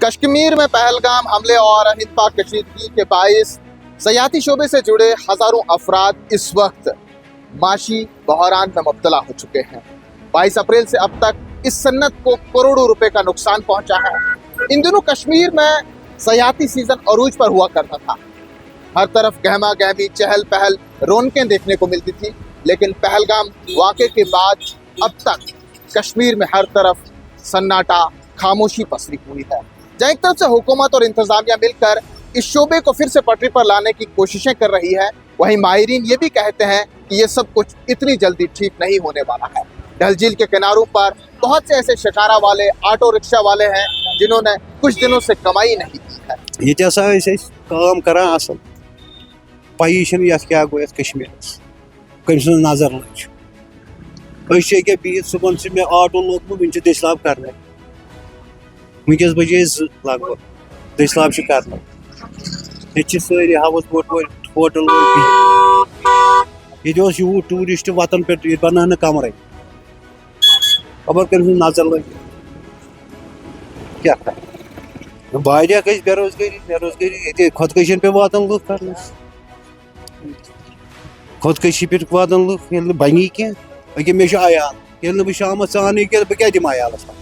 कश्मीर में पहलगाम हमले और हिंद पाक कशीदगी के बाइस सयाहती शोबे से जुड़े हजारों अफराद इस वक्त माशी बहरान में मुब्तला हो चुके हैं। 22 अप्रैल से अब तक इस सन्नत को करोड़ों रुपए का नुकसान पहुंचा है। इन दिनों कश्मीर में सयाहती सीजन अरूज पर हुआ करता था। हर तरफ गहमा गहमी चहल पहल रौनकें देखने को मिलती थी, लेकिन पहलगाम वाक़े के बाद अब तक कश्मीर में हर तरफ सन्नाटा, खामोशी पसरी हुई है। जहाँ एक तरफ से हुकूमत और इंतजामिया मिलकर इस शोबे को फिर से पटरी पर लाने की कोशिशें कर रही है, वहीं माहिरीन ये भी कहते हैं कि ये सब कुछ इतनी जल्दी ठीक नहीं होने वाला है। डल झील के किनारों पर बहुत से ऐसे शिकारा वाले, ऑटो रिक्शा वाले हैं जिन्होंने कुछ दिनों से कमाई नहीं की है। ये काम करान असल पी क्या गो कश्मीर कम नजर लगे बिहित सुबह से मे आटो लोगमुत वन दस्लाब कर वनकस बजे लग भग दस्लाब कर ये सारी हाउस बोट वो होटल ये यूत टूरिस्ट वतन पे बना कमरे खबर कम नजर लगे क्या कर वारिया गई बेरोजगारी ये खुदकशी पे वातन लुक कर खुदकशी पे वातन लुक बनी क्या मे आयाल ये बह शाम ान बह क्या दिम आयालस